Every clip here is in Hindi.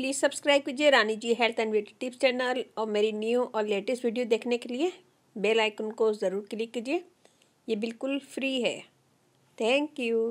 प्लीज़ सब्सक्राइब कीजिए Rani ji health and beauty tips channel और मेरी न्यू और लेटेस्ट वीडियो देखने के लिए बेल आइकन को ज़रूर क्लिक कीजिए। ये बिल्कुल फ्री है। Thank you.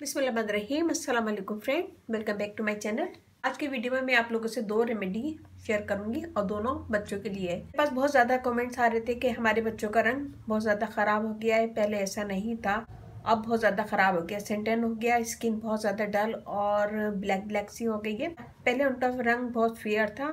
बिस्मिल्लाहिर्रहमानिर्रहीम। अस्सलाम वालेकुम friend, welcome back to my channel. आज की वीडियो में मैं आप लोगों से 2 रेमेडी शेयर करूंगी और दोनों बच्चों के लिए है। मेरे पास बहुत ज़्यादा कमेंट्स आ रहे थे कि हमारे बच्चों का रंग बहुत ज़्यादा ख़राब हो गया है, पहले ऐसा नहीं था, अब बहुत ज़्यादा ख़राब हो गया, सेंटेन हो गया, स्किन बहुत ज़्यादा डल और ब्लैक ब्लैक सी हो गई है। पहले उनका रंग बहुत फेयर था,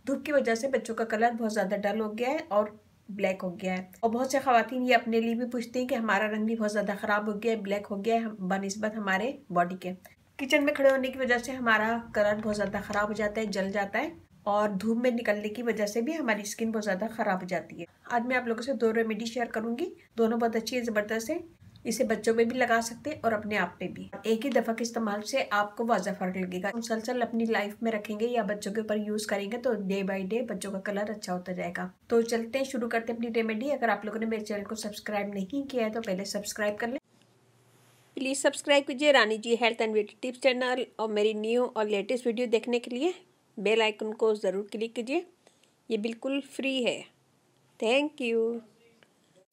धूप की वजह से बच्चों का कलर बहुत ज़्यादा डल हो गया है और ब्लैक हो गया है। और बहुत से ख़वातीन ये अपने लिए भी पूछती हैं कि हमारा रंग भी बहुत ज़्यादा ख़राब हो गया है, ब्लैक हो गया है बनिस्बत हमारे बॉडी के। किचन में खड़े होने की वजह से हमारा कलर बहुत ज़्यादा ख़राब हो जाता है, जल जाता है, और धूप में निकलने की वजह से भी हमारी स्किन बहुत ज़्यादा ख़राब हो जाती है। आज मैं आप लोगों से 2 रेमेडी शेयर करूंगी, दोनों बहुत अच्छी है, ज़बरदस्त है। इसे बच्चों पे भी लगा सकते हैं और अपने आप पे भी। एक ही दफ़ा के इस्तेमाल से आपको वाज़ा फ़र्क लगेगा। मुसलसल अपनी लाइफ में रखेंगे या बच्चों के ऊपर यूज़ करेंगे तो डे बाय डे बच्चों का कलर अच्छा होता जाएगा। तो चलते हैं, शुरू करते हैं अपनी रेमेडी। अगर आप लोगों ने मेरे चैनल को सब्सक्राइब नहीं किया है तो पहले सब्सक्राइब कर लें। प्लीज़ सब्सक्राइब कीजिए Rani ji health and beauty tips channel और मेरी न्यू और लेटेस्ट वीडियो देखने के लिए बेल आइकन को ज़रूर क्लिक कीजिए। ये बिल्कुल फ्री है। Thank you.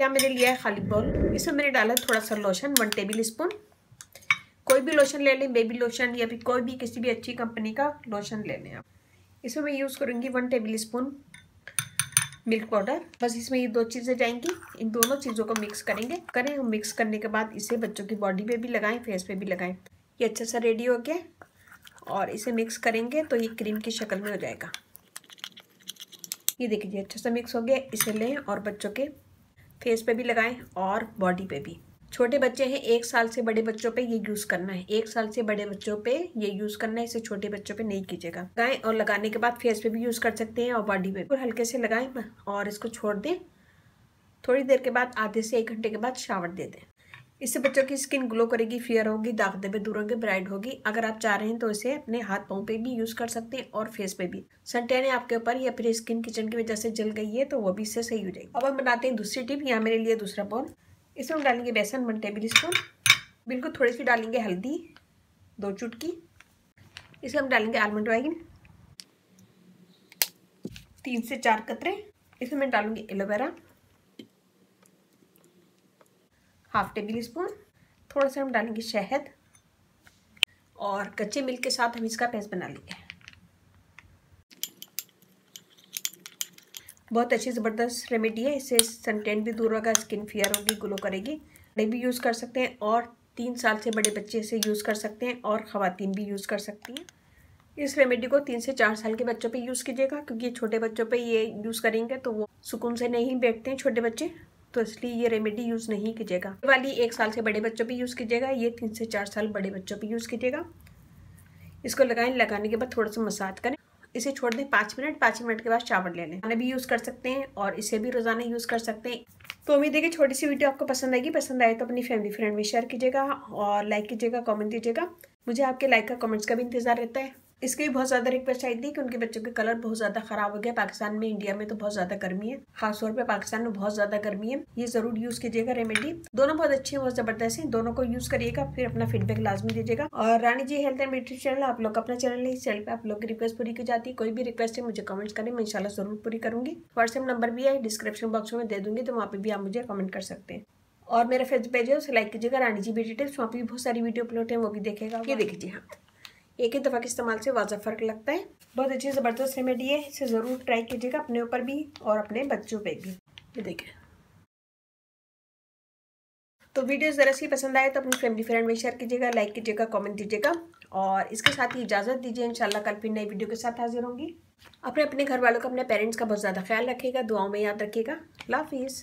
क्या मैंने लिया है खाली बाउल, इसमें मैंने डाला थोड़ा सा लोशन, 1 टेबल स्पून। कोई भी लोशन ले लें, बेबी लोशन या फिर कोई भी किसी भी अच्छी कंपनी का लोशन ले लें आप। इसमें मैं यूज़ करूँगी 1 टेबल स्पून मिल्क पाउडर। बस इसमें ये 2 चीज़ें जाएंगी। इन दोनों चीज़ों को मिक्स करें। मिक्स करने के बाद इसे बच्चों की बॉडी पे भी लगाएं, फेस पे भी लगाएं। ये अच्छा सा रेडी हो गया और इसे मिक्स करेंगे तो ये क्रीम की शक्ल में हो जाएगा। ये देखिए अच्छा सा मिक्स हो गया। इसे लें और बच्चों के फेस पे भी लगाएं और बॉडी पे भी। छोटे बच्चे हैं, 1 साल से बड़े बच्चों पे ये यूज़ करना है। 1 साल से बड़े बच्चों पे ये यूज़ करना है, इसे छोटे बच्चों पे नहीं कीजिएगा। लगाएं और लगाने के बाद फेस पे भी यूज़ कर सकते हैं और बॉडी पे। हल्के से लगाएं और इसको छोड़ दें। थोड़ी देर के बाद, आधे से 1 घंटे के बाद शावर दे दें। इससे बच्चों की स्किन ग्लो करेगी, फेयर होगी, दाग धब्बे दूर होंगे, ब्राइट होगी। अगर आप चाह रहे हैं तो इसे अपने हाथ पाँव पे भी यूज़ कर सकते हैं और फेस पे भी। सनटैन है आपके ऊपर या फिर स्किन किचन की वजह से जल गई है तो वो भी इससे सही हो जाएगी। अब हम बनाते हैं दूसरी टिप। यहाँ मेरे लिए दूसरा बाउल, इसमें हम डालेंगे बेसन 1 टेबल स्पून। बिल्कुल थोड़ी सी डालेंगे हल्दी, 2 चुटकी। इसमें हम डालेंगे आलमंड ऑयल 3 से 4 कतरे। इसमें मैं डालूंगी एलोवेरा 1/2 टेबल स्पून। थोड़ा सा हम डालेंगे शहद और कच्चे मिल्क के साथ हम इसका पेस्ट बना लेंगे। बहुत अच्छी ज़बरदस्त रेमेडी है। इससे सनटैन भी दूर होगा, स्किन फेयर होगी, ग्लो करेगी। बड़े भी यूज़ कर सकते हैं और 3 साल से बड़े बच्चे इसे यूज़ कर सकते हैं और ख़वातीन भी यूज़ कर सकती हैं। इस रेमेडी को 3 से 4 साल के बच्चों पे यूज़ कीजिएगा, क्योंकि छोटे बच्चों पे ये यूज़ करेंगे तो वो सुकून से नहीं बैठते हैं छोटे बच्चे, तो इसलिए ये रेमेडी यूज़ नहीं कीजिएगा। ये वाली 1 साल से बड़े बच्चों पे यूज़ कीजिएगा, ये 3 से 4 साल बड़े बच्चों पे यूज़ कीजिएगा। इसको लगाएं, लगाने के बाद थोड़ा सा मसाज करें, इसे छोड़ दें 5 मिनट। 5 मिनट के बाद शावर ले लें। खाना भी यूज़ कर सकते हैं और इसे भी रोज़ाना यूज़ कर सकते हैं। तो उम्मीद है कि छोटी सी वीडियो आपको पसंद आएगी। पसंद आए तो अपनी फैमिली फ्रेंड में शेयर कीजिएगा और लाइक कीजिएगा, कमेंट दीजिएगा। मुझे आपके लाइक का कमेंट्स का भी इंतजार रहता है। इसकी भी बहुत ज़्यादा रिक्वेस्ट आई थी कि उनके बच्चों के कलर बहुत ज़्यादा ख़राब हो गया। पाकिस्तान में, इंडिया में तो बहुत ज़्यादा गर्मी है, खासतौर पे पाकिस्तान में बहुत ज़्यादा गर्मी है। ये ज़रूर यूज़ कीजिएगा रेमेडी। दोनों बहुत अच्छी है, बहुत ज़बरदस्त है। दोनों को यूज़ करिएगा, फिर अपना फीडबैक लाजमी दीजिएगा। और रानी ji health and beauty channel आप लोग अपना चैनल है, इस चैनल पर आप लोग की रिक्वेस्ट पूरी की जाती है। कोई भी रिक्वेस्ट है मुझे कमेंट्स करें, मैं इंशाल्लाह ज़रूर पूरी करूँगी। व्हाट्सएप नंबर भी है, डिस्क्रिप्शन बॉक्स में दे दूँगी, तो वहाँ पर भी आप मुझे कमेंट कर सकते हैं। और मेरा फेसबुक पेज है, उसे लाइक कीजिएगा, रानी जी ब्यूटी टिप्स। वहाँ पर भी बहुत सारी वीडियो अपलोड है, वो भी देखेगा। ये देखिए, हाँ, एक ही दफ़ा के इस्तेमाल से वाज़ा फ़र्क लगता है। बहुत अच्छी ज़बरदस्त रेमेडी है, इसे ज़रूर ट्राई कीजिएगा अपने ऊपर भी और अपने बच्चों पे भी। ये देखिए। तो वीडियो ज़रा सी पसंद आए तो अपनी फैमिली फ्रेंड में शेयर कीजिएगा, लाइक कीजिएगा, कमेंट दीजिएगा और इसके साथ ही इजाज़त दीजिए। इंशाल्लाह कल फिर नई वीडियो के साथ हाजिर होंगी। अपने घर वालों का, अपने पेरेंट्स का बहुत ज़्यादा ख्याल रखिएगा, दुआओं में याद रखिएगा। अल्लाह हाफिज़।